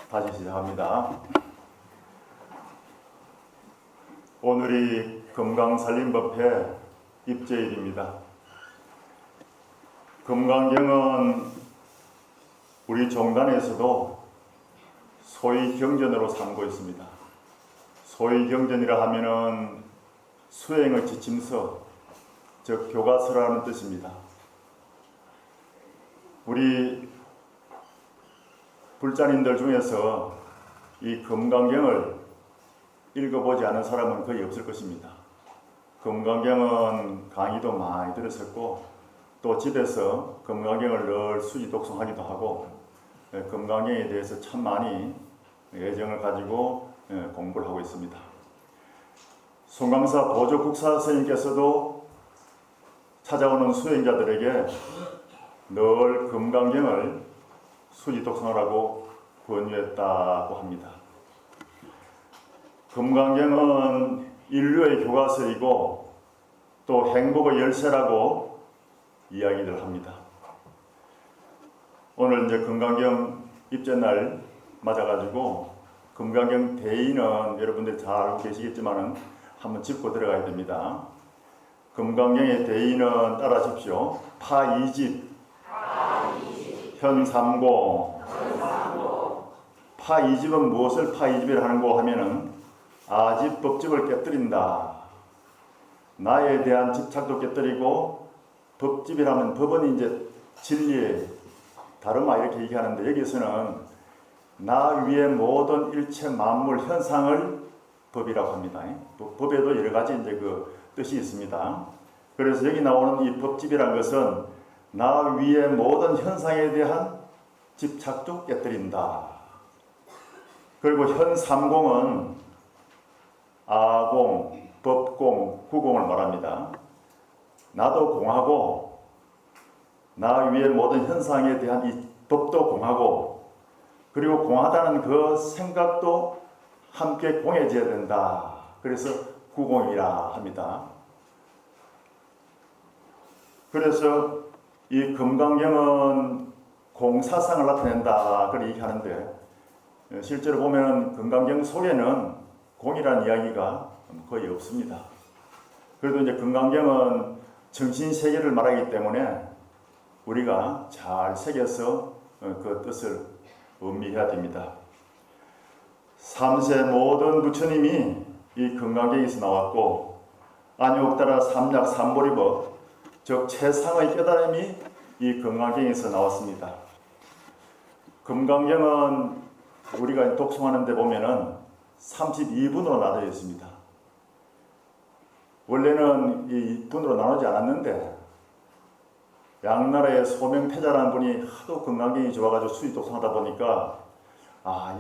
다시 시작합니다. 오늘이 금강살림법회 입제일입니다. 금강경은 우리 종단에서도 소위 경전으로 삼고 있습니다. 소위 경전이라 하면은 수행의 지침서, 즉 교과서라는 뜻입니다. 우리 불자님들 중에서 이 금강경을 읽어보지 않은 사람은 거의 없을 것입니다. 금강경은 강의도 많이 들으셨고 또 집에서 금강경을 늘 수기 독송하기도 하고 금강경에 대해서 참 많이 애정을 가지고 공부를 하고 있습니다. 송강사 보조국사 스님께서도 찾아오는 수행자들에게 늘 금강경을 수기 독송하라고 권유했다고 합니다. 금강경은 인류의 교과서이고 또 행복의 열쇠라고 이야기를 합니다. 오늘 이제 금강경 입제날 맞아가지고 금강경 대의는 여러분들 잘 알고 계시겠지만은 한번 짚고 들어가야 됩니다. 금강경의 대의는 따라하십시오. 파2집, 현3고. 파2집은 무엇을 파2집이라 하는고 하면은 아집 법집을 깨뜨린다. 나에 대한 집착도 깨뜨리고, 법집이라면 법은 이제 진리, 다름아 이렇게 얘기하는데 여기서는 나 위의 모든 일체 만물 현상을 법이라고 합니다. 법에도 여러 가지 이제 그 뜻이 있습니다. 그래서 여기 나오는 이 법집이라는 것은 나 위의 모든 현상에 대한 집착도 깨뜨린다. 그리고 현3공은 아공, 법공, 후공을 말합니다. 나도 공하고 나 위의 모든 현상에 대한 이 법도 공하고 그리고 공하다는 그 생각도 함께 공해져야 된다. 그래서 후공이라 합니다. 그래서 이 금강경은 공사상을 나타낸다. 그렇게 얘기하는데 실제로 보면 금강경 속에는 공이라는 이야기가 거의 없습니다. 그래도 이제 금강경은 정신세계를 말하기 때문에 우리가 잘 새겨서 그 뜻을 음미해야 됩니다. 3세 모든 부처님이 이 금강경에서 나왔고 안욕따라 삼약 삼보리법, 즉 최상의 깨달음이 이 금강경에서 나왔습니다. 금강경은 우리가 독송하는 데 보면은 32분으로 나눠져 있습니다. 원래는 이 분으로 나누지 않았는데 양나라의 소명태자라는 분이 하도 금강경이 좋아가지고 수의 독송하다 보니까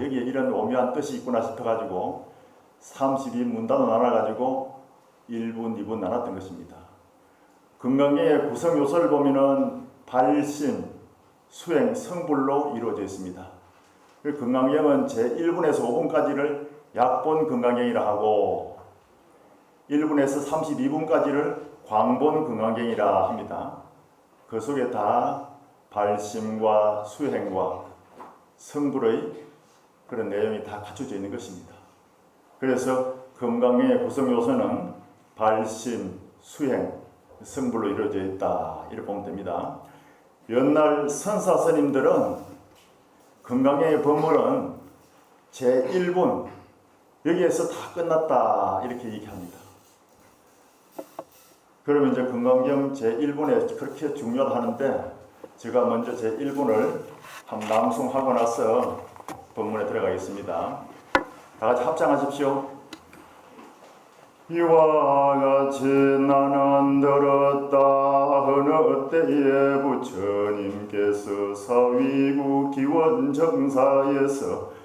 여기에 이런 오묘한 뜻이 있구나 싶어가지고 32문단으로 나눠가지고 1분, 2분 나눴던 것입니다. 금강경의 구성 요소를 보면은 발심, 수행, 성불로 이루어져 있습니다. 금강경은 제1분에서 5분까지를 약본 금강경이라 하고 1분에서 32분까지를 광본 금강경이라 합니다. 그 속에 다 발심과 수행과 성불의 그런 내용이 다 갖춰져 있는 것입니다. 그래서 금강경의 구성 요소는 발심, 수행, 성불로 이루어져 있다. 이렇게 보면 됩니다. 옛날 선사 스님들은 금강경의 법문은 제1분 여기에서 다 끝났다 이렇게 얘기합니다. 그러면 이제 금강경 제1분에 그렇게 중요하다 하는데 제가 먼저 제1분을 한번 낭송하고 나서 법문에 들어가겠습니다. 다 같이 합장하십시오. 이와 같이 나는 들었다. 어느 때에 부처님께서 사위구 기원정사에서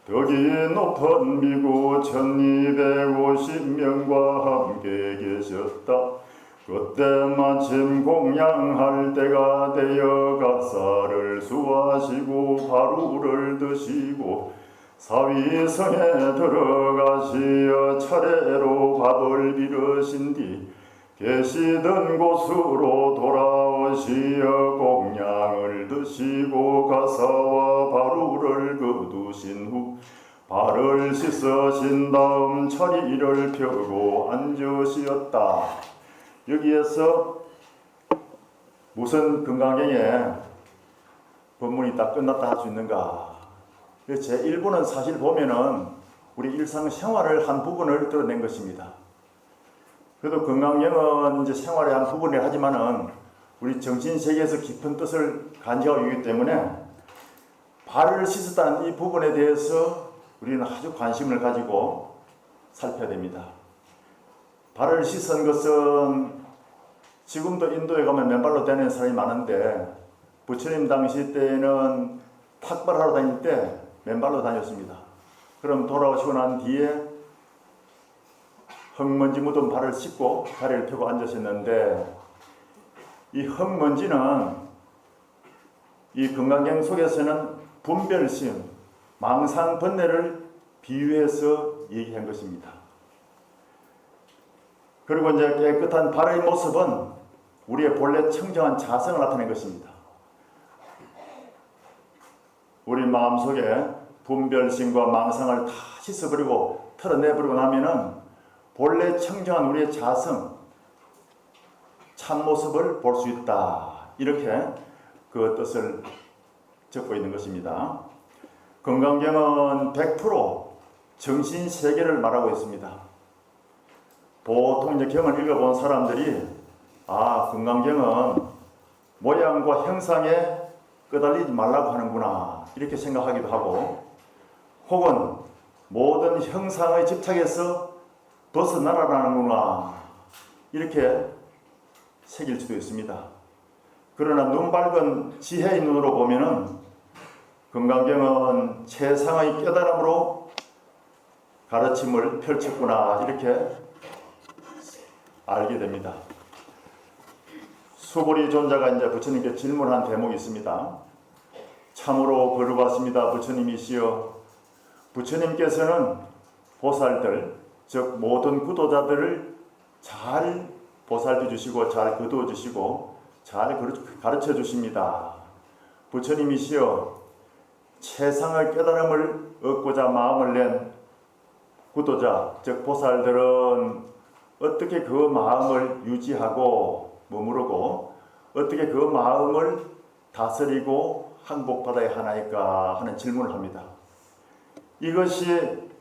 덕이 높은 미고 1250명과 함께 계셨다. 그때 마침 공양할 때가 되어 갓살을 수하시고 바루를 드시고 사위성에 들어가시어 차례로 밥을 비르신 뒤 계시던 곳으로 돌아오시어 공양을 드시고 가사와 바루를 거두신 후 발을 씻으신 다음 처리를 펴고 앉으시었다. 여기에서 무슨 금강경에 본문이 딱 끝났다 할 수 있는가? 제1부는 사실 보면은 우리 일상생활을 한 부분을 드러낸 것입니다. 그래도 금강경은 이제 생활의 한 부분이라 하지만은 우리 정신세계에서 깊은 뜻을 간직하고 있기 때문에 발을 씻었다는 이 부분에 대해서 우리는 아주 관심을 가지고 살펴야 됩니다. 발을 씻은 것은 지금도 인도에 가면 맨발로 다니는 사람이 많은데 부처님 당시 때에는 탁발하러 다닐 때 맨발로 다녔습니다. 그럼 돌아오시고 난 뒤에 흙먼지 묻은 발을 씻고 다리를 펴고 앉으셨는데 이 흙먼지는 이 금강경 속에서는 분별심, 망상, 번뇌를 비유해서 얘기한 것입니다. 그리고 이제 깨끗한 발의 모습은 우리의 본래 청정한 자성을 나타낸 것입니다. 우리 마음속에 분별심과 망상을 다 씻어버리고 털어내버리고 나면은 본래 청정한 우리의 자성, 참모습을 볼 수 있다. 이렇게 그 뜻을 적고 있는 것입니다. 금강경은 100% 정신세계를 말하고 있습니다. 보통 이제 경을 읽어본 사람들이 금강경은 모양과 형상에 끄달리지 말라고 하는구나 이렇게 생각하기도 하고, 혹은 모든 형상의 집착에서 벗어나라는구나 이렇게 새길 수도 있습니다. 그러나 눈 밝은 지혜의 눈으로 보면은 금강경은 최상의 깨달음으로 가르침을 펼쳤구나 이렇게 알게 됩니다. 수보리 존자가 이제 부처님께 질문한 대목이 있습니다. 참으로 거룩하십니다 부처님이시여, 부처님께서는 보살들 즉 모든 구도자들을 잘 보살펴 주시고 잘 거두어 주시고 잘 가르쳐 주십니다. 부처님이시여, 최상의 깨달음을 얻고자 마음을 낸 구도자 즉 보살들은 어떻게 그 마음을 유지하고 머무르고 어떻게 그 마음을 다스리고 항복받아야 하나이까 하는 질문을 합니다. 이것이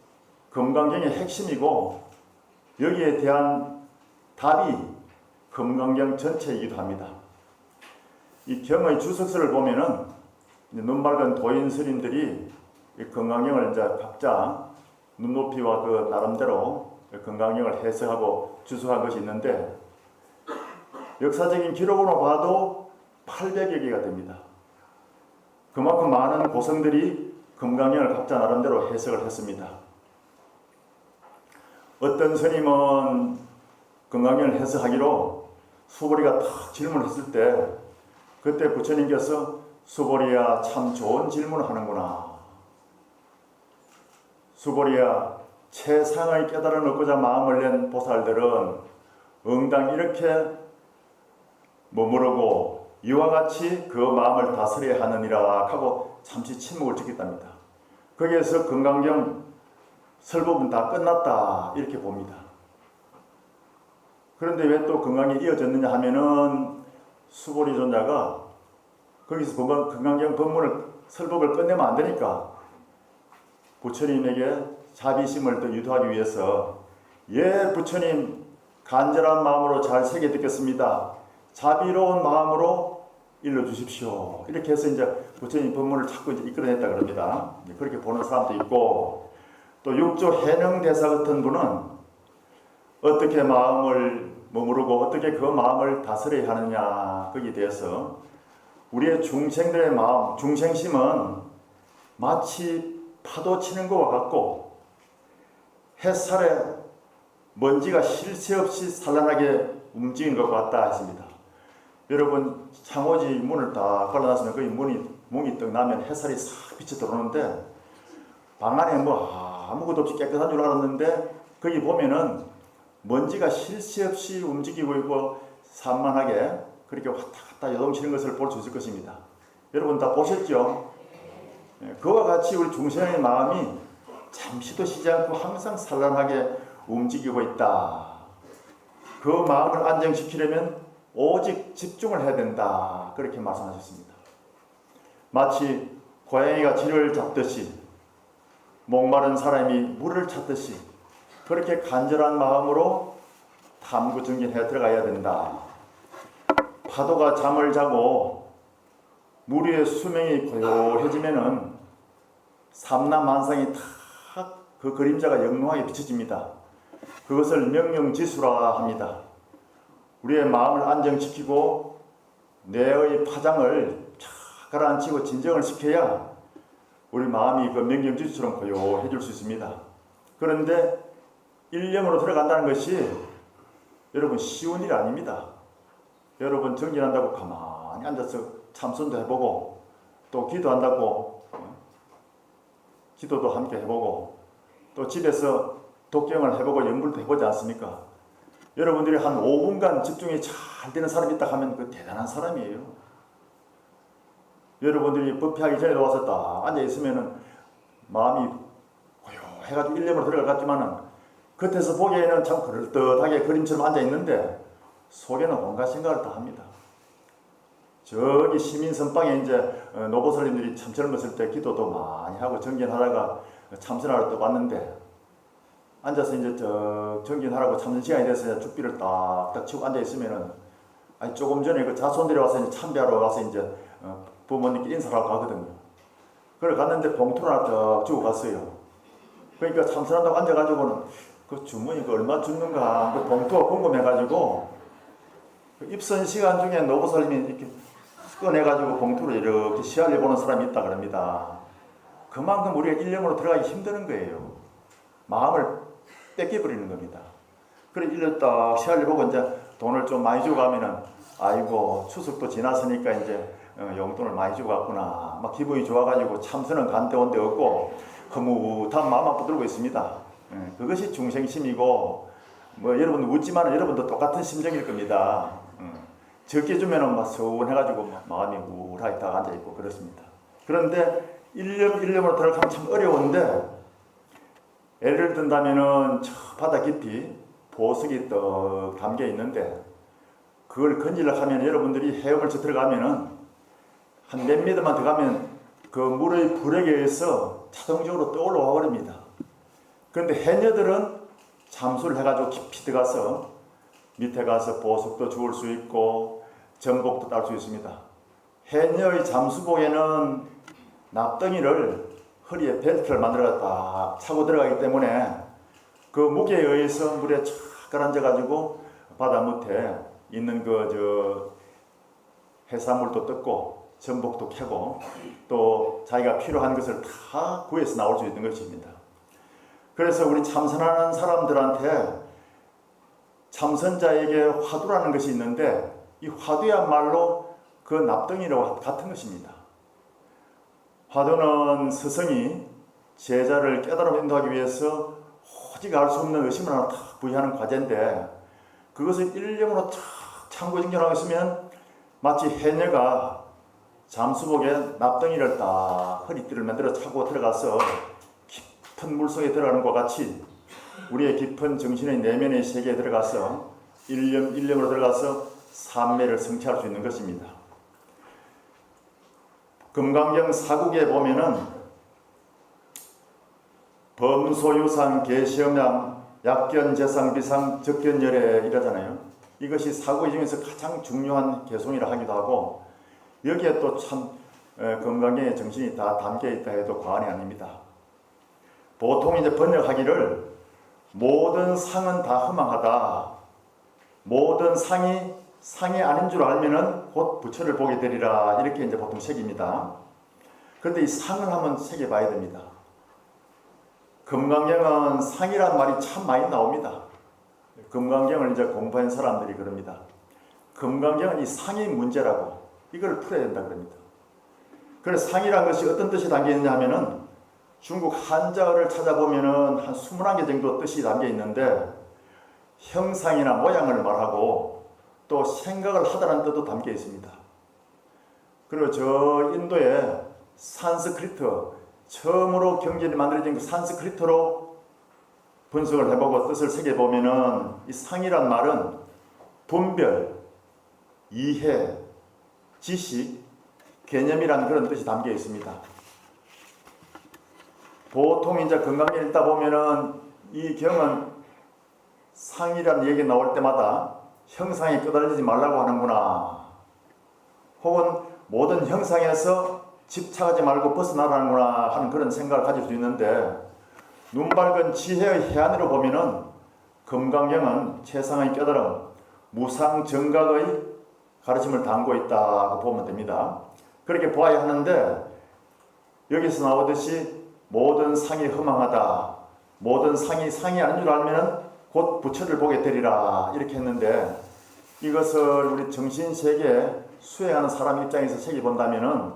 금강경의 핵심이고 여기에 대한 답이 금강경 전체이기도 합니다. 이 경의 주석서를 보면은 눈 밝은 도인 스님들이 이 금강경을 이제 각자 눈높이와 그 나름대로 금강경을 해석하고 주석한 것이 있는데 역사적인 기록으로 봐도 800여 개가 됩니다. 그만큼 많은 고성들이 금강경을 각자 나름대로 해석을 했습니다. 어떤 스님은 금강경을 해석하기로 수보리가 탁 질문을 했을 때 그때 부처님께서 수보리야 참 좋은 질문을 하는구나. 수보리야 최상의 깨달음을 얻고자 마음을 낸 보살들은 응당 이렇게 머무르고 이와 같이 그 마음을 다스려야 하느니라 하고 잠시 침묵을 지켰답니다. 거기에서 금강경 설법은 다 끝났다 이렇게 봅니다. 그런데 왜 또 금강경이 이어졌느냐 하면은 수보리 존자가 거기서 금강경 법문을 설법을 끝내면 안 되니까 부처님에게 자비심을 더 유도하기 위해서 예 부처님 간절한 마음으로 잘 새겨 듣겠습니다. 자비로운 마음으로 일러주십시오. 이렇게 해서 이제 부처님 법문을 자꾸 이제 이끌어냈다 그럽니다. 그렇게 보는 사람도 있고, 또 육조 해능대사 같은 분은 어떻게 마음을 머무르고 어떻게 그 마음을 다스려야 하느냐 거기에 대해서 우리의 중생들의 마음, 중생심은 마치 파도 치는 것과 같고 햇살에 먼지가 쉴 새 없이 산란하게 움직이는 것과 같다 했습니다. 여러분 창호지 문을 딱 걸어놨으면 거기 문이 떡 나면 햇살이 싹 비쳐 들어오는데 방 안에 뭐 아무것도 없이 깨끗한 줄 알았는데 거기 보면은 먼지가 쉴 새 없이 움직이고 있고 산만하게 그렇게 왔다 갔다 요동치는 것을 볼 수 있을 것입니다. 여러분 다 보셨죠? 그와 같이 우리 중생의 마음이 잠시도 쉬지 않고 항상 산란하게 움직이고 있다. 그 마음을 안정시키려면 오직 집중을 해야 된다. 그렇게 말씀하셨습니다. 마치 고양이가 쥐를 잡듯이 목마른 사람이 물을 찾듯이 그렇게 간절한 마음으로 탐구 정진해 들어가야 된다. 파도가 잠을 자고 물 위의 수명이 고요해지면은 삼라만상이 탁 그 그림자가 영롱하게 비춰집니다. 그것을 명령지수라 합니다. 우리의 마음을 안정시키고 뇌의 파장을 쫙 가라앉히고 진정을 시켜야 우리 마음이 그 명령지수처럼 고요해질 수 있습니다. 그런데 일념으로 들어간다는 것이 여러분 쉬운 일 아닙니다. 여러분 정진한다고 가만히 앉아서 참선도 해보고 또 기도한다고 기도도 함께 해보고 또 집에서 독경을 해보고 연불도 해보지 않습니까? 여러분들이 한 5분간 집중이 잘 되는 사람이 있다 하면 그 대단한 사람이에요. 여러분들이 법회하기 전에 와서 딱 앉아있으면은 마음이 고요해가지고 일념으로 들어갈 것 같지만은 겉에서 보기에는 참 그럴듯하게 그림처럼 앉아있는데 속에는 온갖 생각을 다 합니다. 저기 시민 선방에 이제 노보살님들이 참 젊었을 때 기도도 많이 하고 정진하다가 참선하러 또 왔는데 앉아서 이제 정진하라고 참선 시간이 돼서 죽비를 딱딱 치고 앉아 있으면은 아니 조금 전에 그 자손들이 와서 이제 참배하러 와서 이제 부모님께 인사를 하고 가거든요. 그래 갔는데 봉투를 하나 딱 주고 갔어요. 그러니까 참선한다고 앉아가지고는 그 주머니 그 얼마 줬는가 그 봉투가 궁금해가지고 그 입선 시간 중에 노보살님이 이렇게 꺼내가지고 봉투를 이렇게 시야를 보는 사람이 있다 그럽니다. 그만큼 우리가 일념으로 들어가기 힘드는 거예요. 마음을 뺏겨버리는 겁니다. 그래 일념 딱 시야를 보고 이제 돈을 좀 많이 주고 가면은 아이고 추석도 지났으니까 이제 용돈을 많이 주고 갔구나. 막 기분이 좋아가지고 참선은 간데 온데 없고 흐뭇한 마음만 붙들고 있습니다. 그것이 중생심이고 뭐 여러분 웃지만 여러분도 똑같은 심정일 겁니다. 적게 주면은 막 서운해가지고 마음이 우울하게 딱 앉아있고 그렇습니다. 그런데 일념으로 들어가면 참 어려운데 예를 든다면은 저 바다 깊이 보석이 떡 담겨 있는데 그걸 건지려고 하면 여러분들이 헤엄을 쳐 들어가면은 한 몇 미터만 들어가면 그 물의 불에 의해서 자동적으로 떠올라와 버립니다. 그런데 해녀들은 잠수를 해가지고 깊이 들어가서 밑에 가서 보석도 주울 수 있고 전복도 딸 수 있습니다. 해녀의 잠수복에는 납덩이를 허리에 벨트를 만들어 딱 차고 들어가기 때문에 그 무게에 의해서 물에 착 가라앉아가지고 바다 밑에 있는 해산물도 뜯고 전복도 캐고 또 자기가 필요한 것을 다 구해서 나올 수 있는 것입니다. 그래서 우리 참선하는 사람들한테 참선자에게 화두라는 것이 있는데 이 화두야말로 그 납덩이와 같은 것입니다. 화두는 스승이 제자를 깨달음 인도하기 위해서 오직 알 수 없는 의심을 하나 탁 부여하는 과제인데 그것을 일념으로 탁 참고진견하고 있으면 마치 해녀가 잠수복에 납덩이를 딱 허리띠를 만들어 차고 들어가서 깊은 물속에 들어가는 것 같이 우리의 깊은 정신의 내면의 세계에 들어가서 일념으로 들어가서 삼매를 성취할 수 있는 것입니다. 금강경 사국에 보면은 범소유상 계시음양 약견 재상 비상 적견열애 이러잖아요. 이것이 사국 중에서 가장 중요한 개송이라 하기도 하고 여기에 또 참 금강경의 정신이 다 담겨 있다 해도 과언이 아닙니다. 보통 이제 번역하기를 모든 상은 다 허망하다. 모든 상이 아닌 줄 알면은 곧 부처를 보게 되리라. 이렇게 이제 보통 색입니다. 그런데 이 상을 한번 새겨봐야 됩니다. 금강경은 상이란 말이 참 많이 나옵니다. 금강경을 이제 공부한 사람들이 그럽니다. 금강경은 이 상이 문제라고 이걸 풀어야 된다 그럽니다. 그래서 상이란 것이 어떤 뜻이 담겨 있느냐 하면은 중국 한자어를 찾아보면은 한 21개 정도 뜻이 담겨 있는데 형상이나 모양을 말하고 또 생각을 하다는 뜻도 담겨 있습니다. 그리고 저 인도의 산스크리트, 처음으로 경전이 만들어진 그 산스크리트로 분석을 해보고 뜻을 새겨보면은 이 상이란 말은 분별, 이해, 지식, 개념이라는 그런 뜻이 담겨 있습니다. 보통 이제 건강에 읽다 보면은 이 경은 상이라는 얘기 나올 때마다 형상에 끄달리지 말라고 하는구나, 혹은 모든 형상에서 집착하지 말고 벗어나라는구나 하는 그런 생각을 가질 수 있는데, 눈 밝은 지혜의 해안으로 보면은 금강경은 최상의 깨달음, 무상정각의 가르침을 담고 있다고 보면 됩니다. 그렇게 보아야 하는데, 여기서 나오듯이 모든 상이 허망하다, 모든 상이 상이 아닌 줄 알면은 곧 부처를 보게 되리라 이렇게 했는데, 이것을 우리 정신세계에 수행하는 사람 입장에서 새겨본다면은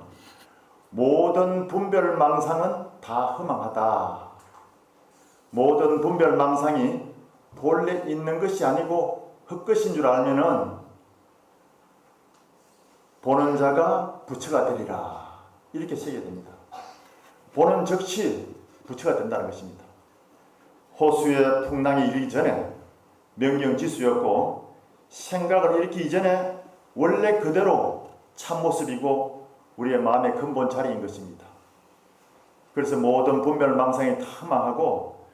모든 분별망상은 다 허망하다, 모든 분별망상이 본래 있는 것이 아니고 헛것인 줄 알면은 보는 자가 부처가 되리라 이렇게 새겨야 됩니다. 보는 즉시 부처가 된다는 것입니다. 호수의 풍랑이 일기 전에 명령지수였고, 생각을 일으키기 전에 원래 그대로 참모습이고 우리의 마음의 근본 자리인 것입니다. 그래서 모든 분별망상이 다 허망하고,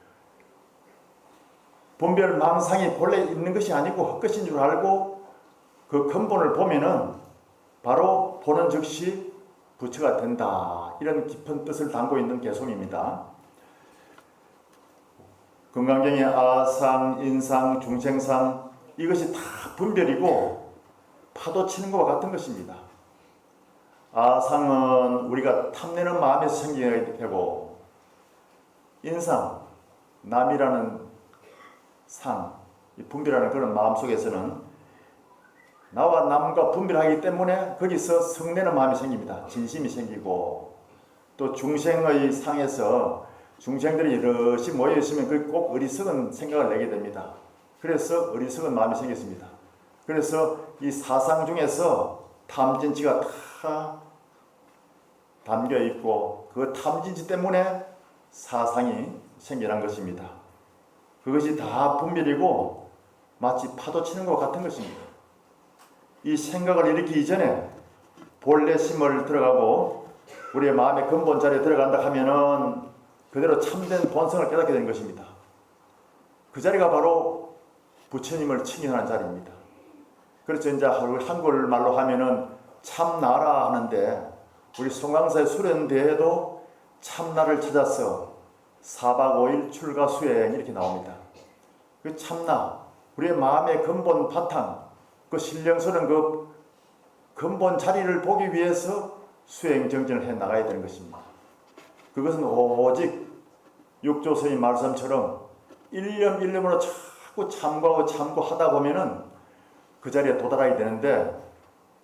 분별망상이 본래 있는 것이 아니고 헛것인 줄 알고 그 근본을 보면은 바로 보는 즉시 부처가 된다, 이런 깊은 뜻을 담고 있는 개송입니다. 금강경의 아상, 인상, 중생상, 이것이 다 분별이고 파도 치는 것과 같은 것입니다. 아상은 우리가 탐내는 마음에서 생기게 되고, 인상, 남이라는 상, 분별하는 그런 마음 속에서는 나와 남과 분별하기 때문에 거기서 성내는 마음이 생깁니다. 진심이 생기고, 또 중생의 상에서 중생들이 여럿이 모여 있으면 그 꼭 어리석은 생각을 내게 됩니다. 그래서 어리석은 마음이 생겼습니다. 그래서 이 사상 중에서 탐진치가 다 담겨 있고, 그 탐진치 때문에 사상이 생겨난 것입니다. 그것이 다 분별이고 마치 파도 치는 것 같은 것입니다. 이 생각을 일으키기 전에 본래 심을 들어가고 우리의 마음의 근본 자리에 들어간다 하면은 그대로 참된 본성을 깨닫게 되는 것입니다. 그 자리가 바로 부처님을 칭의하는 자리입니다. 그렇죠. 이제 한글 말로 하면은 참나라 하는데, 우리 송강사의 수련대에도 참나를 찾아서 4박 5일 출가 수행 이렇게 나옵니다. 그 참나, 우리의 마음의 근본 바탕, 그 신령스러운 그 근본 자리를 보기 위해서 수행 정진을 해 나가야 되는 것입니다. 그것은 오직 육조서의 말씀처럼 일념 일념으로 자꾸 참고하고 참고하다 보면은 그 자리에 도달하게 되는데,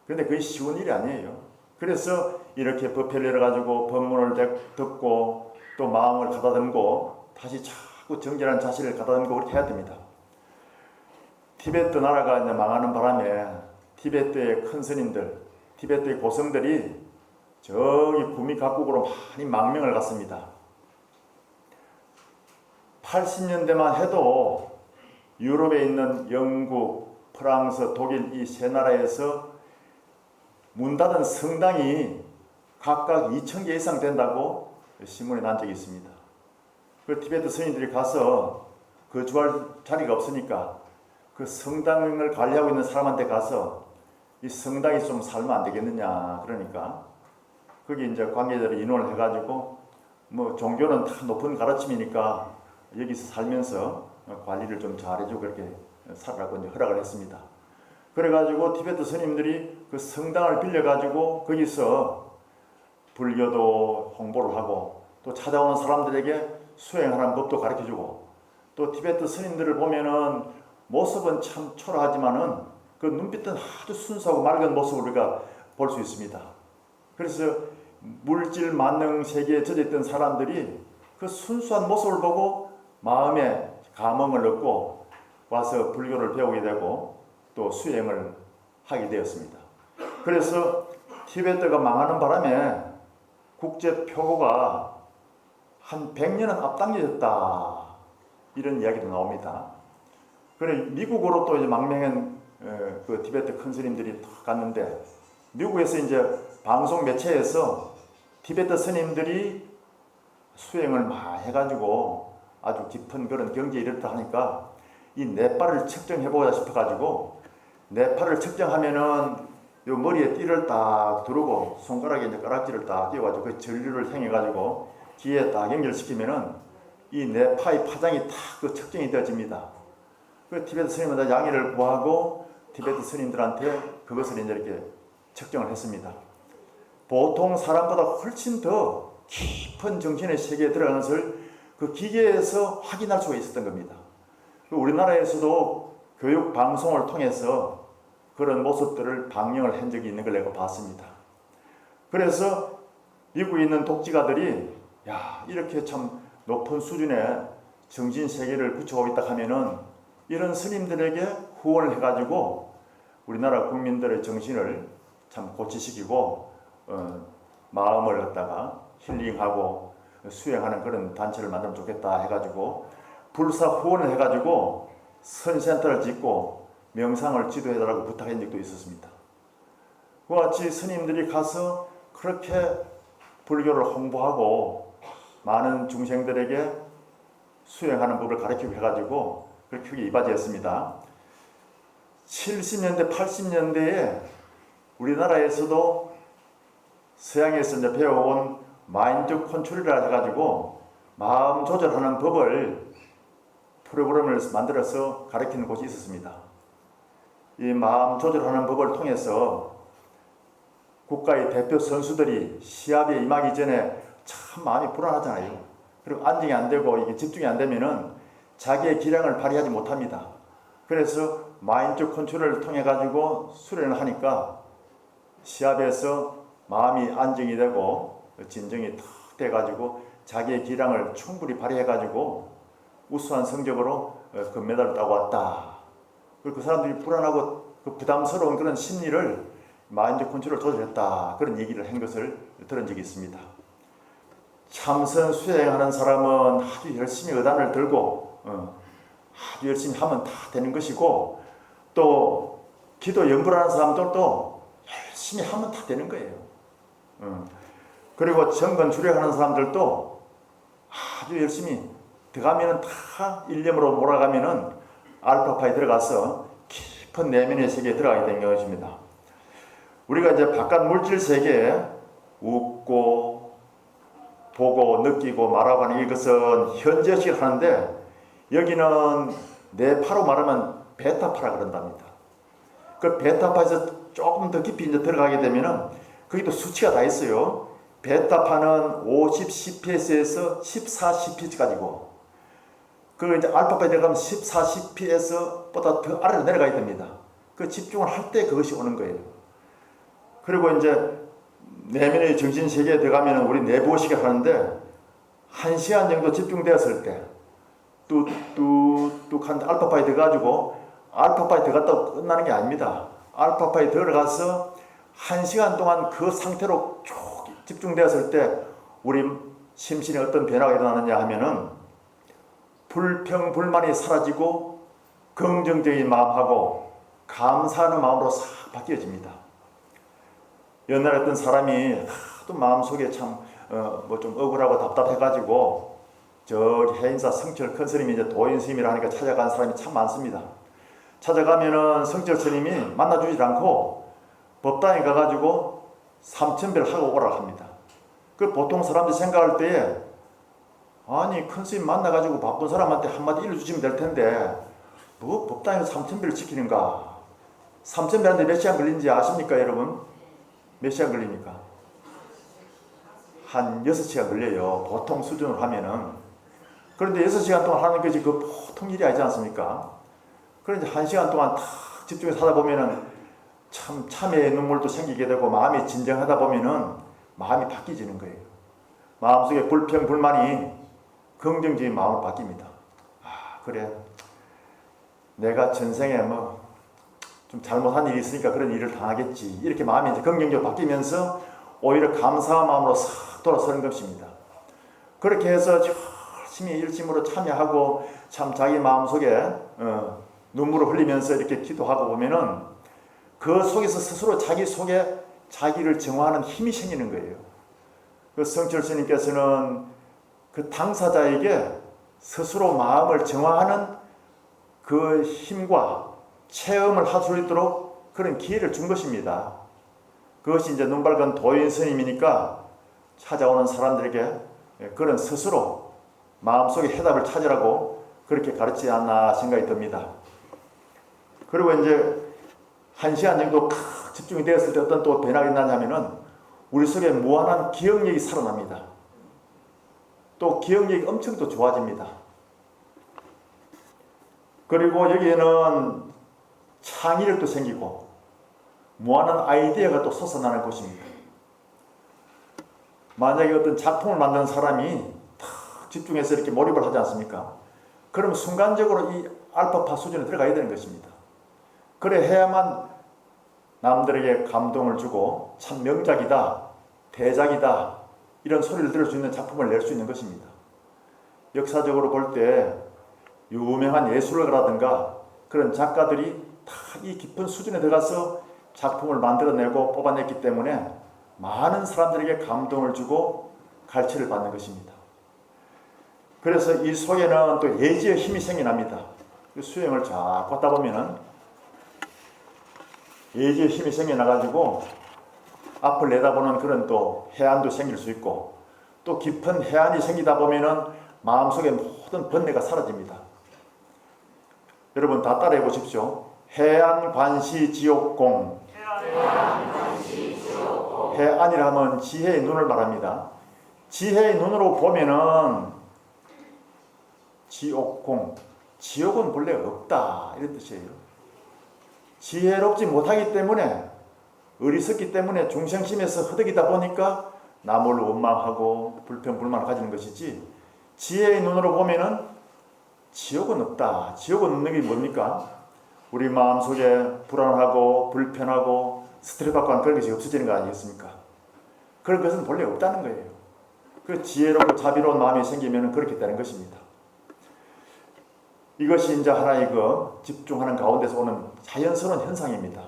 그런데 그게 쉬운 일이 아니에요. 그래서 이렇게 법회를 열어가지고 법문을 듣고 또 마음을 가다듬고 다시 자꾸 정결한 자세를 가다듬고 그렇게 해야 됩니다. 티베트 나라가 이제 망하는 바람에 티베트의 큰 스님들, 티베트의 고성들이 저기 구미 각국으로 많이 망명을 갔습니다. 80년대만 해도 유럽에 있는 영국, 프랑스, 독일 이 세 나라에서 문 닫은 성당이 각각 2,000개 이상 된다고 신문에 난 적이 있습니다. 그 티베트 스님들이 가서 거주할 자리가 없으니까 그 성당을 관리하고 있는 사람한테 가서 이 성당이 좀 살면 안 되겠느냐, 그러니까 거기 이제 관계자를 인원을 해가지고 뭐 종교는 다 높은 가르침이니까 여기서 살면서 관리를 좀 잘해주고 그렇게 살라고 이제 허락을 했습니다. 그래가지고 티베트 스님들이 그 성당을 빌려가지고 거기서 불교도 홍보를 하고 또 찾아오는 사람들에게 수행하는 법도 가르쳐주고, 또 티베트 스님들을 보면은 모습은 참 초라하지만은 그 눈빛은 아주 순수하고 맑은 모습을 우리가 볼 수 있습니다. 그래서 물질 만능 세계에 젖어있던 사람들이 그 순수한 모습을 보고 마음에 감흥을 얻고 와서 불교를 배우게 되고 또 수행을 하게 되었습니다. 그래서 티베트가 망하는 바람에 국제 표고가 한 100년은 앞당겨졌다, 이런 이야기도 나옵니다. 그래 미국으로 또 이제 망명한 그 티베트 큰 스님들이 갔는데, 미국에서 이제 방송 매체에서 티베트 스님들이 수행을 많이 해가지고 아주 깊은 그런 경지에 이르다 하니까 이 뇌파를 측정해보자 싶어가지고, 뇌파를 측정하면은 요 머리에 띠를 딱 두르고 손가락에 이제 가락지를 딱 띄워가지고 그 전류를 행해가지고 귀에 딱 연결시키면은 이 뇌파의 파장이 딱 그 측정이 되어집니다. 그 티베트 스님한테 양해를 구하고 티베트 스님들한테 그것을 이제 이렇게 측정을 했습니다. 보통 사람보다 훨씬 더 깊은 정신의 세계에 들어가는 것을 그 기계에서 확인할 수가 있었던 겁니다. 우리나라에서도 교육 방송을 통해서 그런 모습들을 방영을 한 적이 있는 걸 내가 봤습니다. 그래서 미국에 있는 독지가들이 야, 이렇게 참 높은 수준의 정신 세계를 구축하고 있다 하면은 이런 스님들에게 후원을 해가지고 우리나라 국민들의 정신을 참 고치시키고 마음을 갖다가 힐링하고 수행하는 그런 단체를 만들면 좋겠다 해가지고 불사 후원을 해가지고 선센터를 짓고 명상을 지도해달라고 부탁한 적도 있었습니다. 그와 같이 스님들이 가서 그렇게 불교를 홍보하고 많은 중생들에게 수행하는 법을 가르치고 해가지고 그렇게 크게 이바지했습니다. 70년대, 80년대에 우리나라에서도 서양에서 이제 배워온 마인드 컨트롤이라 해가지고 마음 조절하는 법을 프로그램을 만들어서 가르치는 곳이 있었습니다. 이 마음 조절하는 법을 통해서 국가의 대표 선수들이 시합에 임하기 전에 참 마음이 불안하잖아요. 그리고 안정이 안 되고 이게 집중이 안 되면은 자기의 기량을 발휘하지 못합니다. 그래서 마인드 컨트롤을 통해 가지고 수련을 하니까 시합에서 마음이 안정이 되고 진정이 탁 돼 가지고 자기의 기량을 충분히 발휘해 가지고 우수한 성적으로 금메달을 따고 왔다. 그리고 그 사람들이 불안하고 그 부담스러운 그런 심리를 마인드 컨트롤을 조절했다, 그런 얘기를 한 것을 들은 적이 있습니다. 참선 수행하는 사람은 아주 열심히 의단을 들고 아주 열심히 하면 다 되는 것이고, 또 기도 연구하는 사람들도 열심히 하면 다 되는 거예요. 그리고 정건 주력하는 사람들도 아주 열심히 들어가면은 다 일념으로 몰아가면은 알파파에 들어가서 깊은 내면의 세계에 들어가게 되는 것입니다. 우리가 이제 바깥 물질 세계에 웃고 보고 느끼고 말하고 하는 이것은 현재식 하는데, 여기는 뇌파로 말하면 베타파라 그런답니다. 그 베타파에서 조금 더 깊이 이제 들어가게 되면은 거기도 수치가 다 있어요. 베타파는 50cps에서 14cps까지고, 그 이제 알파파에 들어가면 14cps보다 더 아래로 내려가야 됩니다. 그 집중을 할 때 그것이 오는 거예요. 그리고 이제 내면의 정신 세계에 들어가면 우리 내부의식이 하는데 1시간 정도 집중되었을 때 뚝뚝뚝 한 알파파에 들어가지고, 알파파에 들어갔다고 끝나는 게 아닙니다. 알파파에 들어가서 1시간 동안 그 상태로 쭉 집중되었을 때 우리 심신에 어떤 변화가 일어나느냐 하면은 불평불만이 사라지고 긍정적인 마음하고 감사하는 마음으로 싹 바뀌어집니다. 옛날에 어떤 사람이 또 마음속에 참 뭐 좀 억울하고 답답해가지고 저기 해인사 성철 큰 스님이 이제 도인 스님이라 하니까 찾아간 사람이 참 많습니다. 찾아가면은 성철 스님이 만나주지 않고 법당에 가가지고 삼천배를 하고 오라 합니다. 그 보통 사람들이 생각할 때에 아니 큰 스님 만나가지고 바쁜 사람한테 한마디 일러주시면 될 텐데 뭐 법당에서 삼천배를 지키는가. 삼천배 하는데 몇 시간 걸리는지 아십니까 여러분? 몇 시간 걸립니까? 한 6시간 걸려요. 보통 수준으로 하면은. 그런데 6시간 동안 하는 것이 그 보통 일이 아니지 않습니까? 그런데 1시간 동안 탁 집중해서 하다 보면은 참 참회의 눈물도 생기게 되고 마음이 진정하다 보면은 마음이 바뀌어지는 거예요. 마음속에 불평, 불만이 긍정적인 마음으로 바뀝니다. 아, 그래. 내가 전생에 뭐 좀 잘못한 일이 있으니까 그런 일을 당하겠지, 이렇게 마음이 이제 긍정적으로 바뀌면서 오히려 감사한 마음으로 싹 돌아서는 것입니다. 그렇게 해서 열심히 일심으로 참여하고 참 자기 마음속에 눈물을 흘리면서 이렇게 기도하고 보면은 그 속에서 스스로 자기 속에 자기를 정화하는 힘이 생기는 거예요. 그 성철 스님께서는 그 당사자에게 스스로 마음을 정화하는 그 힘과 체험을 할 수 있도록 그런 기회를 준 것입니다. 그것이 이제 눈밝은 도인 스님이니까 찾아오는 사람들에게 그런 스스로 마음속에 해답을 찾으라고 그렇게 가르치지 않나 생각이 듭니다. 그리고 이제 1시간 정도 집중이 되었을 때 어떤 또 변화가 있나냐면은 우리 속에 무한한 기억력이 살아납니다. 또 기억력이 엄청 또 좋아집니다. 그리고 여기에는 창의력도 생기고 무한한 아이디어가 또 솟아나는 곳입니다. 만약에 어떤 작품을 만드는 사람이 탁 집중해서 이렇게 몰입을 하지 않습니까? 그럼 순간적으로 이 알파파 수준에 들어가야 되는 것입니다. 그래 해야만 남들에게 감동을 주고 참 명작이다, 대작이다, 이런 소리를 들을 수 있는 작품을 낼 수 있는 것입니다. 역사적으로 볼 때 유명한 예술가라든가 그런 작가들이 다 이 깊은 수준에 들어가서 작품을 만들어내고 뽑아냈기 때문에 많은 사람들에게 감동을 주고 갈채를 받는 것입니다. 그래서 이 속에는 또 예지의 힘이 생겨납니다. 수행을 쫙 걷다 보면은 예지의 힘이 생겨나가지고 앞을 내다보는 그런 또 해안도 생길 수 있고, 또 깊은 해안이 생기다 보면은 마음속에 모든 번뇌가 사라집니다. 여러분 다 따라해 보십시오. 해안관시지옥공. 해안이라 하면 지혜의 눈을 말합니다. 지혜의 눈으로 보면은 지옥공, 지옥은 본래 없다, 이런 뜻이에요. 지혜롭지 못하기 때문에, 어리석기 때문에 중생심에서 허덕이다 보니까 남을 원망하고 불평불만을 가지는 것이지, 지혜의 눈으로 보면은 지옥은 없다. 지옥은 없는 게 뭡니까? 우리 마음속에 불안하고 불편하고 스트레스 받고 하는 그런 것이 없어지는 거 아니겠습니까? 그런 것은 본래 없다는 거예요. 그 지혜롭고 자비로운 마음이 생기면 그렇게 되는 것입니다. 이것이 이제 하나의 그 집중하는 가운데서 오는 자연스러운 현상입니다.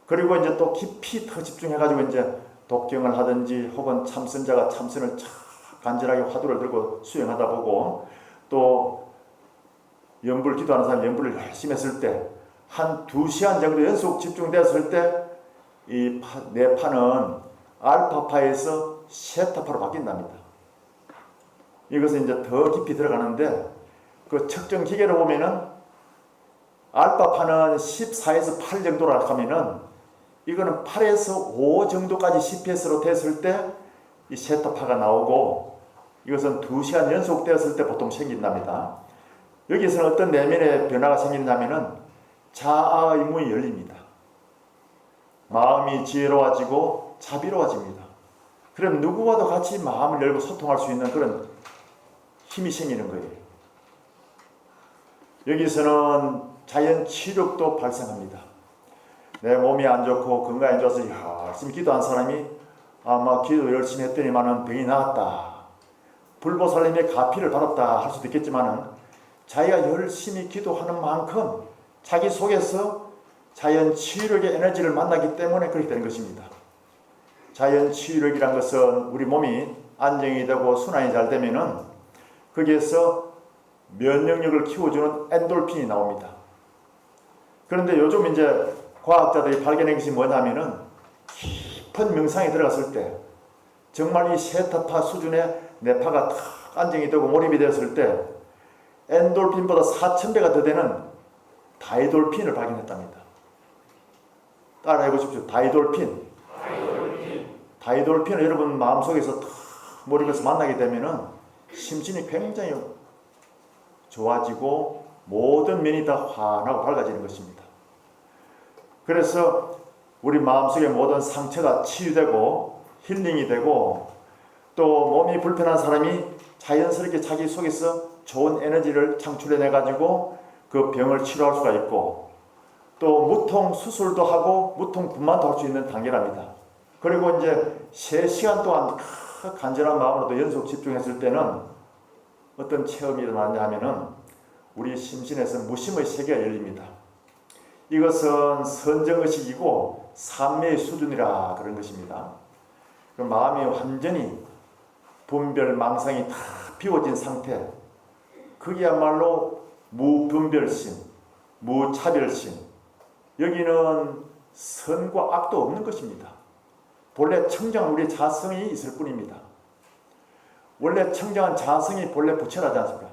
그리고 이제 또 깊이 더 집중해가지고 이제 독경을 하든지 혹은 참선자가 참선을 간절하게 화두를 들고 수행하다 보고, 또 연불 기도하는 사람이 연불을 열심히 했을 때 한 2시간 정도 연속 집중되었을 때 이 뇌파는 알파파에서 세타파로 바뀐답니다. 이것은 이제 더 깊이 들어가는데, 그 측정 기계로 보면은 알파파는 14에서 8 정도라 하면은 이거는 8에서 5 정도까지 CPS로 됐을 때 이 세타파가 나오고, 이것은 2시간 연속되었을 때 보통 생긴답니다. 여기서는 어떤 내면의 변화가 생기냐면은 자아의 문이 열립니다. 마음이 지혜로워지고 자비로워집니다. 그럼 누구와도 같이 마음을 열고 소통할 수 있는 그런 힘이 생기는 거예요. 여기서는 자연 치력도 발생합니다. 내 몸이 안 좋고 건강이 안 좋아서 열심히 기도한 사람이 아마 기도 열심히 했더니만은 병이 나았다, 불보살님의 가피를 받았다 할 수도 있겠지만은, 자기가 열심히 기도하는 만큼 자기 속에서 자연 치유력의 에너지를 만나기 때문에 그렇게 되는 것입니다. 자연 치유력이란 것은 우리 몸이 안정이 되고 순환이 잘 되면은 거기에서 면역력을 키워주는 엔돌핀이 나옵니다. 그런데 요즘 이제 과학자들이 발견한 것이 뭐냐면은, 깊은 명상에 들어갔을 때 정말 이 세타파 수준의 뇌파가 탁 안정이 되고 몰입이 되었을 때 엔돌핀보다 4000배가 더 되는 다이돌핀을 발견했답니다. 따라해 보십시오. 다이돌핀. 다이돌핀을 여러분 마음속에서 탁 몰입해서 만나게 되면은 심신이 굉장히 좋아지고 모든 면이 다 환하고 밝아지는 것입니다. 그래서 우리 마음속의 모든 상처가 치유되고 힐링이 되고, 또 몸이 불편한 사람이 자연스럽게 자기 속에서 좋은 에너지를 창출해내 가지고 그 병을 치료할 수가 있고 또 무통 수술도 하고 무통 분만도 할 수 있는 단계랍니다. 그리고 이제 3시간 동안 간절한 마음으로도 연속 집중했을 때는 어떤 체험이 일어나냐 하면은 우리 심신에서 무심의 세계가 열립니다. 이것은 선정의식이고 삼매의 수준이라 그런 것입니다. 그 마음이 완전히 분별 망상이 다 비워진 상태, 그게야말로 무분별심, 무차별심, 여기는 선과 악도 없는 것입니다. 본래 청정한 우리 자성이 있을 뿐입니다. 원래 청정한 자성이 본래 부처라지 않습니까?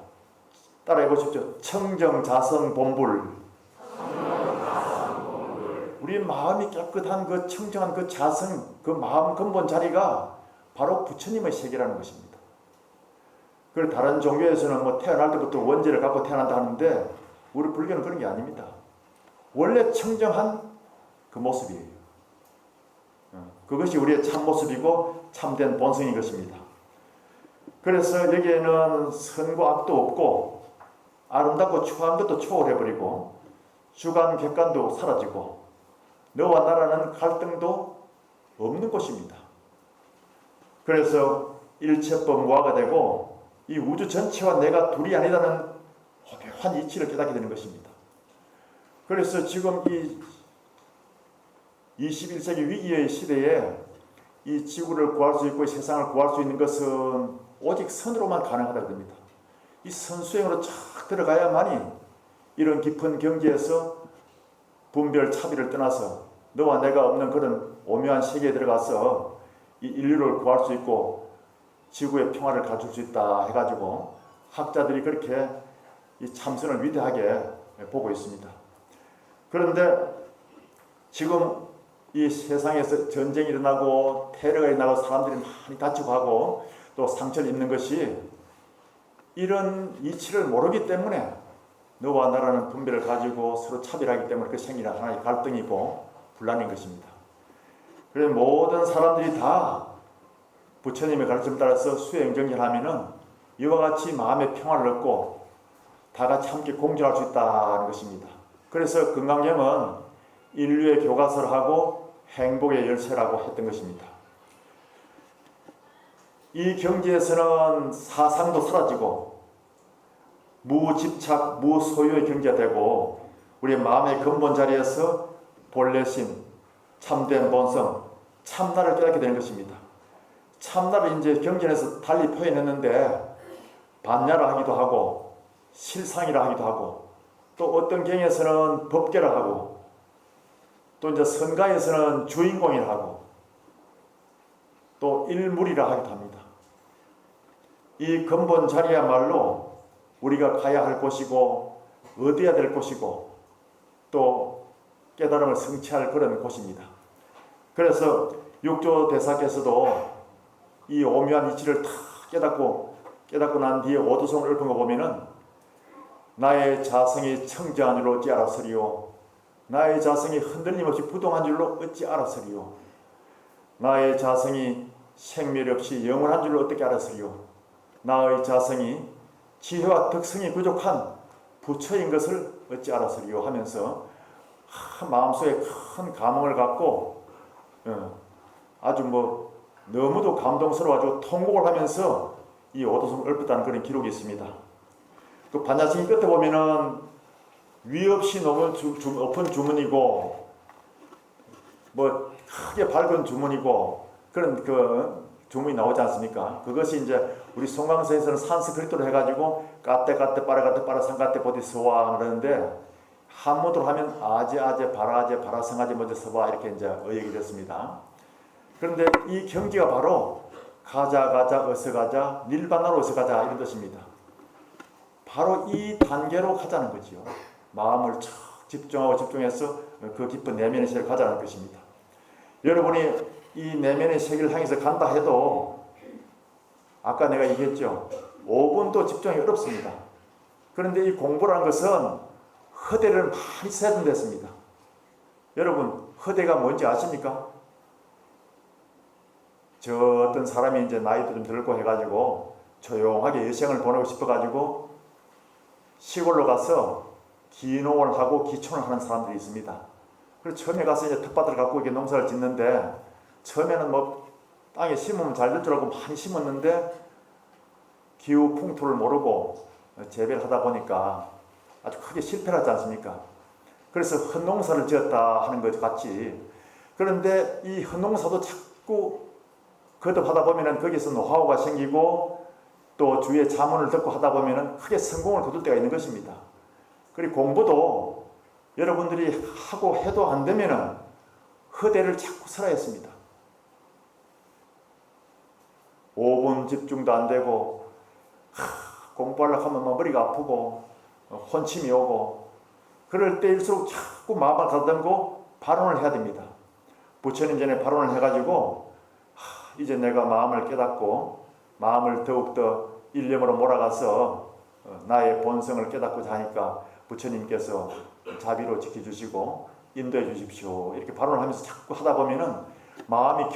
따라해 보십시오. 청정자성 본불. 우리 마음이 깨끗한 그 청정한 그 자성, 그 마음 근본 자리가 바로 부처님의 세계라는 것입니다. 그리고 다른 종교에서는 뭐 태어날 때부터 원죄를 갖고 태어난다 하는데 우리 불교는 그런 게 아닙니다. 원래 청정한 그 모습이에요. 그것이 우리의 참모습이고 참된 본성인 것입니다. 그래서 여기에는 선과 악도 없고 아름답고 추한 것도 초월해버리고 주관 객관도 사라지고 너와 나라는 갈등도 없는 곳입니다. 그래서 일체법 무아가 되고 이 우주 전체와 내가 둘이 아니라는 고교한 이치를 깨닫게 되는 것입니다. 그래서 지금 이 21세기 위기의 시대에 이 지구를 구할 수 있고 이 세상을 구할 수 있는 것은 오직 선으로만 가능하다고 합니다. 이 선수행으로 쫙 들어가야만이 이런 깊은 경지에서 분별 차별을 떠나서 너와 내가 없는 그런 오묘한 세계에 들어가서 이 인류를 구할 수 있고 지구의 평화를 가질 수 있다 해가지고 학자들이 그렇게 이 참선을 위대하게 보고 있습니다. 그런데 지금 이 세상에서 전쟁이 일어나고 테러가 일어나고 사람들이 많이 다치고 하고 또 상처를 입는 것이 이런 이치를 모르기 때문에 너와 나라는 분별을 가지고 서로 차별하기 때문에 그 생기는 하나의 갈등이고 분란인 것입니다. 그래서 모든 사람들이 다 부처님의 가르침을 따라서 수행정진하면은 이와 같이 마음의 평화를 얻고 다 같이 함께 공존할 수 있다는 것입니다. 그래서 금강경은 인류의 교과서를 하고 행복의 열쇠라고 했던 것입니다. 이 경지에서는 사상도 사라지고 무집착, 무소유의 경지가 되고 우리의 마음의 근본 자리에서 본래심, 참된 본성, 참나를 깨닫게 되는 것입니다. 참나를 이제 경전에서 달리 표현했는데 반야라 하기도 하고 실상이라 하기도 하고 또 어떤 경에서는 법계라 하고 또 이제 선가에서는 주인공이라 하고 또 일물이라 하기도 합니다. 이 근본 자리야말로 우리가 가야 할 곳이고 얻어야 될 곳이고 또 깨달음을 성취할 그런 곳입니다. 그래서 육조 대사께서도 이 오묘한 이치를 다 깨닫고 난 뒤에 오두성을 읊은 거 보면은 나의 자성이 청정한 줄로 어찌 알았으리요. 나의 자성이 흔들림 없이 부동한 줄로 어찌 알았으리요. 나의 자성이 생멸 없이 영원한 줄로 어떻게 알았으리요. 나의 자성이 지혜와 덕성이 부족한 부처인 것을 어찌 알았으리요 하면서 마음속에 큰 감흥을 갖고 아주 너무도 감동스러워가지고 통곡을 하면서 이 오도성을 읊었다는 그런 기록이 있습니다. 그 반야승이 끝에 보면은 위 없이 높은 주문이고 크게 밝은 주문이고 그런 그 주문이 나오지 않습니까? 그것이 이제 우리 송강서에서는 산스크리트로 해가지고 까떼 빠라 상까떼 보디 서와 그러는데 한문으로 하면 아제 바라 성아제 먼저 서와 이렇게 이제 의역이 됐습니다. 그런데 이 경지가 바로 가자 어서 가자 닐바나로 어서 가자 이런 뜻입니다. 바로 이 단계로 가자는 거지요. 마음을 척 집중해서 그 깊은 내면의 세계를 가자는 것입니다. 여러분이 이 내면의 세계를 향해서 간다 해도 아까 내가 얘기했죠. 5분도 집중이 어렵습니다. 그런데 이 공부라는 것은 허대를 많이 세분됐습니다. 여러분 허대가 뭔지 아십니까? 저 어떤 사람이 이제 나이도 좀 들고 해가지고 조용하게 여생을 보내고 싶어가지고 시골로 가서 기농을 하고 기촌을 하는 사람들이 있습니다. 그래서 처음에 가서 이제 텃밭을 갖고 이렇게 농사를 짓는데 처음에는 뭐 땅에 심으면 잘 될 줄 알고 많이 심었는데 기후 풍토를 모르고 재배를 하다 보니까 아주 크게 실패를 하지 않습니까? 그래서 헛농사를 지었다 하는 것 같이, 그런데 이 헛농사도 자꾸 거듭하다 보면은 거기서 노하우가 생기고 또 주위의 자문을 듣고 하다 보면은 크게 성공을 거둘 때가 있는 것입니다. 그리고 공부도 여러분들이 하고 해도 안 되면은 허대를 자꾸 설해야 했습니다. 5분 집중도 안 되고 공부하려고 하면 머리가 아프고 혼침이 오고 그럴 때일수록 자꾸 마음을 가다듬고 발언을 해야 됩니다. 부처님 전에 발언을 해가지고 이제 내가 마음을 깨닫고 마음을 더욱더 일념으로 몰아가서 나의 본성을 깨닫고자 하니까 부처님께서 자비로 지켜주시고 인도해 주십시오. 이렇게 발언을 하면서 자꾸 하다 보면은 마음이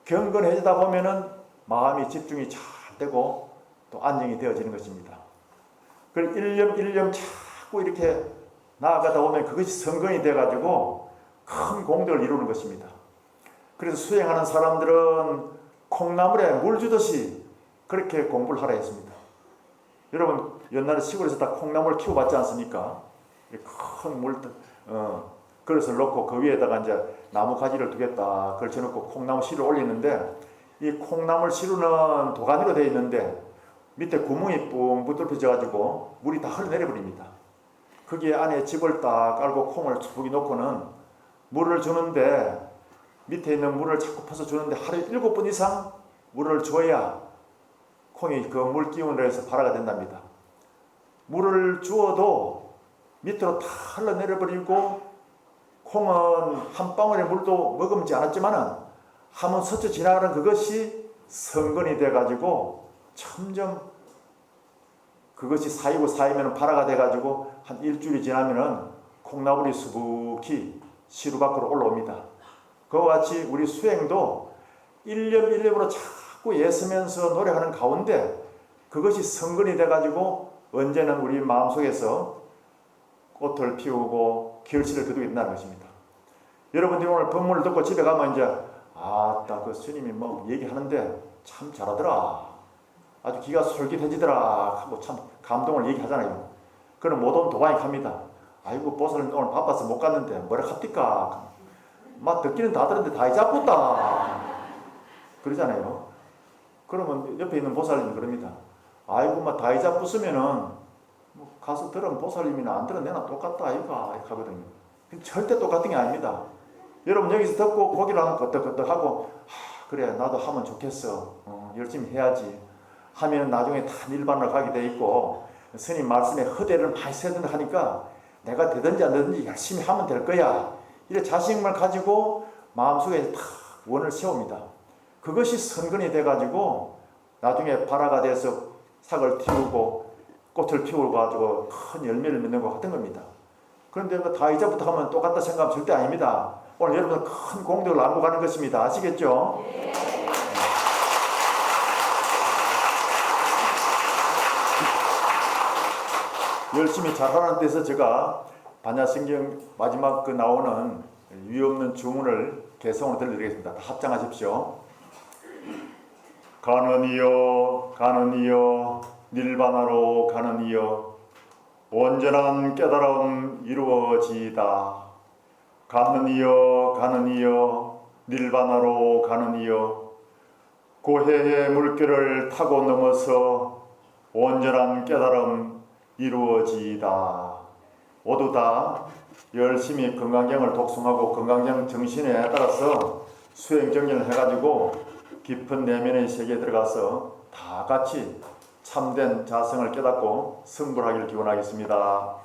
경건해지다 보면은 마음이 집중이 잘 되고 또 안정이 되어지는 것입니다. 그리고 일념 자꾸 이렇게 나아가다 보면 그것이 성건이 돼가지고 큰 공덕을 이루는 것입니다. 그래서 수행하는 사람들은 콩나물에 물 주듯이 그렇게 공부를 하라 했습니다. 여러분 옛날에 시골에서 다 콩나물 키워봤지 않습니까? 큰 그릇을 놓고 그 위에다가 이제 나무 가지를 두겠다 걸쳐놓고 콩나물 씨를 올리는데 이 콩나물 씨루는 도가니로 되어 있는데 밑에 구멍이 뿡뿡 뚫혀져 가지고 물이 다 흘러내려 버립니다. 거기에 안에 집을 딱 깔고 콩을 쭉 놓고는 물을 주는데 밑에 있는 물을 자꾸 퍼서 주는데 하루에 7번 이상 물을 줘야 콩이 그 물 기운으로 해서 발화가 된답니다. 물을 주어도 밑으로 다 흘러내려 버리고 콩은 한 방울의 물도 머금지 않았지만은 한번 스쳐 지나가는 그것이 성건이 돼 가지고 점점 그것이 쌓이면 발화가 돼 가지고 한 일주일이 지나면은 콩나물이 수북히 시루 밖으로 올라옵니다. 그와 같이 우리 수행도 일념으로 자꾸 애쓰면서 노력하는 가운데 그것이 성근이 돼가지고 언제는 우리 마음속에서 꽃을 피우고 결실을 거두게 된다는 것입니다. 여러분들이 오늘 법문을 듣고 집에 가면 이제 아따 그 스님이 뭐 얘기하는데 참 잘하더라, 아주 기가 솔깃해지더라 하고 참 감동을 얘기하잖아요. 그럼 못 온 도가니 갑니다. 아이고 보살님 오늘 바빠서 못 갔는데 뭐라 합니까? 막 듣기는 다 들었는데 다 잊어붙다 그러잖아요. 그러면 옆에 있는 보살님이 그럽니다. 아이고 막 다 잊어붙으면은 가서 들으면 보살님이나 안 들은 내나 똑같다 아이가 이렇게 하거든요. 절대 똑같은 게 아닙니다. 여러분 여기서 듣고 고기를 하나 끄떡끄떡하고 그래 나도 하면 좋겠어, 열심히 해야지 하면 나중에 다 일반으로 가게 돼 있고 스님 말씀에 허대를 많이 써야 된다 하니까 내가 되든지 안 되든지 열심히 하면 될 거야 이런 자신감을 가지고 마음속에 탁 원을 세웁니다. 그것이 선근이 돼가지고 나중에 발화가 돼서 삭을 틔우고 꽃을 피우고 가지고 큰 열매를 맺는 것 같은 겁니다. 그런데 다 이제부터 하면 똑같다 생각하면 절대 아닙니다. 오늘 여러분 큰 공덕을 나누고 가는 것입니다. 아시겠죠? 네. 열심히 잘하는 데서 제가 반야성경 마지막 그 나오는 위없는 주문을 개성으로 들려드리겠습니다. 다 합장하십시오. 가는 이여 닐바나로 가는 이여 온전한 깨달음 이루어지이다. 가는 이여 닐바나로 가는 이여 고해의 물결을 타고 넘어서 온전한 깨달음 이루어지이다. 모두 다 열심히 건강경을 독송하고 건강경 정신에 따라서 수행 정리를 해가지고 깊은 내면의 세계에 들어가서 다 같이 참된 자성을 깨닫고 승불하기를 기원하겠습니다.